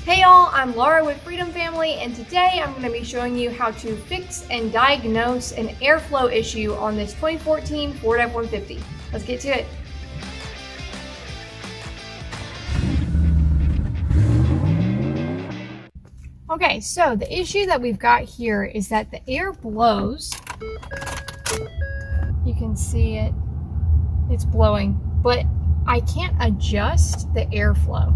Hey y'all, I'm Laura with Freedom Family, and today I'm going to be showing you how to fix and diagnose an airflow issue on this 2014 Ford F-150. Let's get to it. Okay, so the issue that we've got here is that the air blows. You can see it, it's blowing, but I can't adjust the airflow.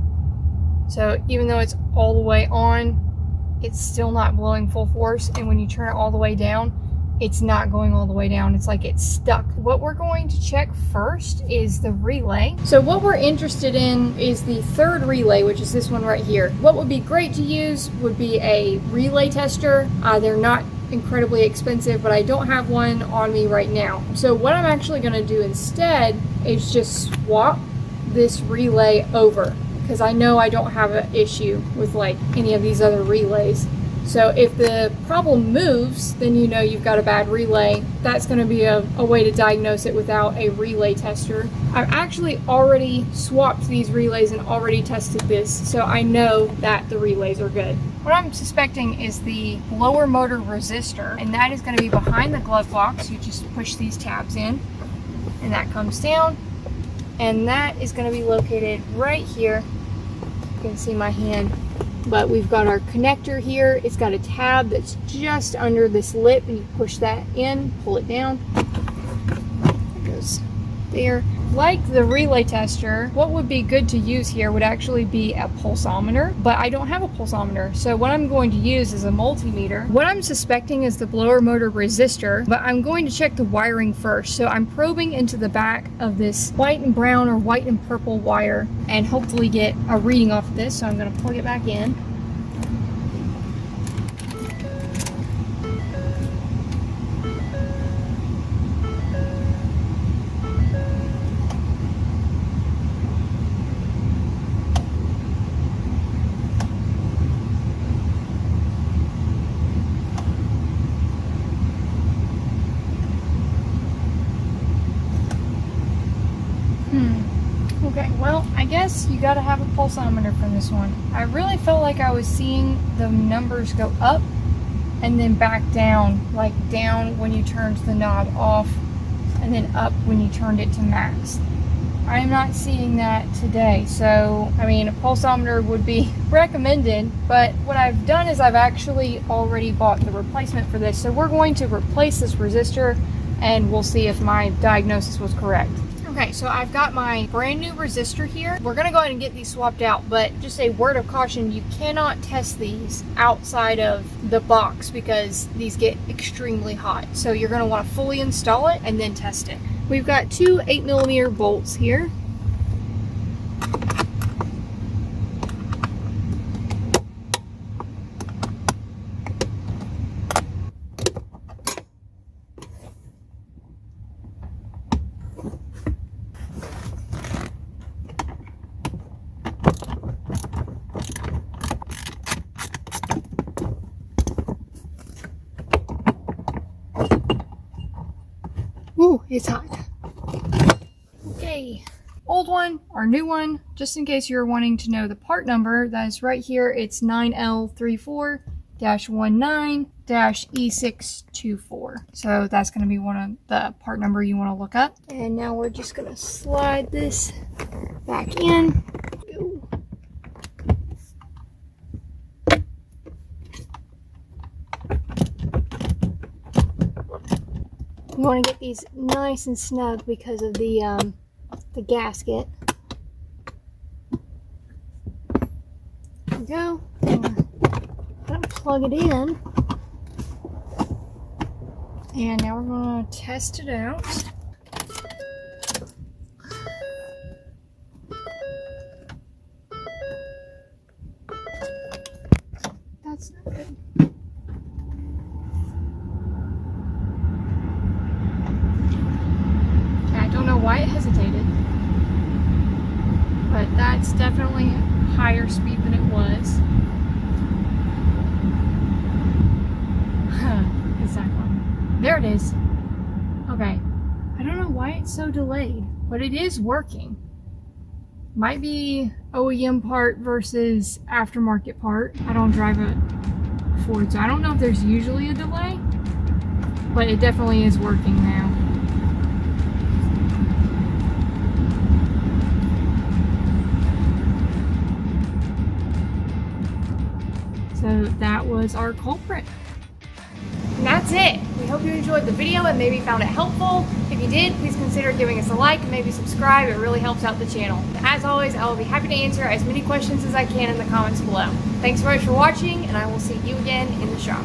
So even though it's all the way on, it's still not blowing full force. And when you turn it all the way down, it's not going all the way down. It's like it's stuck. What we're going to check first is the relay. So what we're interested in is the third relay, which is this one right here. What would be great to use would be a relay tester. They're not incredibly expensive, but I don't have one on me right now. So what I'm actually going to do instead is just swap this relay over, because I know I don't have an issue with like any of these other relays. So if the problem moves, then you know you've got a bad relay. That's going to be a way to diagnose it without a relay tester. I've actually already swapped these relays and already tested this, so I know that the relays are good. What I'm suspecting is the blower motor resistor, and that is going to be behind the glove box. You just push these tabs in, and that comes down. And that is going to be located right here. You can see my hand, but we've got our connector here. It's got a tab that's just under this lip, and you push that in, pull it down. It goes there. Like the relay tester, what would be good to use here would actually be a pulsometer, but I don't have a pulsometer. So what I'm going to use is a multimeter. What I'm suspecting is the blower motor resistor, but I'm going to check the wiring first. So I'm probing into the back of this white and brown or white and purple wire and hopefully get a reading off of this. So I'm going to plug it back in. Okay, well, I guess you gotta have a pulsometer for this one. I really felt like I was seeing the numbers go up and then back down, like down when you turned the knob off and then up when you turned it to max. I'm not seeing that today, so I mean a pulsometer would be recommended, but what I've done is I've actually already bought the replacement for this, so we're going to replace this resistor and we'll see if my diagnosis was correct. Okay, so I've got my brand new resistor here. We're gonna go ahead and get these swapped out, but just a word of caution, you cannot test these outside of the box because these get extremely hot. So you're gonna wanna fully install it and then test it. We've got two 8mm bolts here. Ooh, it's hot. Okay, old one or new one, just in case you're wanting to know the part number, that is right here. It's 9L34-19-E624. So that's going to be one of the part number you want to look up. And now we're just going to slide this back in. You want to get these nice and snug because of the gasket. There we go. And we're going to plug it in. And now we're going to test it out. That's not good. Why it hesitated, but that's definitely higher speed than it was. Exactly. There it is. Okay. I don't know why it's so delayed, but it is working. Might be OEM part versus aftermarket part. I don't drive a Ford, so I don't know if there's usually a delay, but it definitely is working now. So that was our culprit. And that's it. We hope you enjoyed the video and maybe found it helpful. If you did, please consider giving us a like and maybe subscribe. It really helps out the channel. And as always, I will be happy to answer as many questions as I can in the comments below. Thanks so much for watching, and I will see you again in the shop.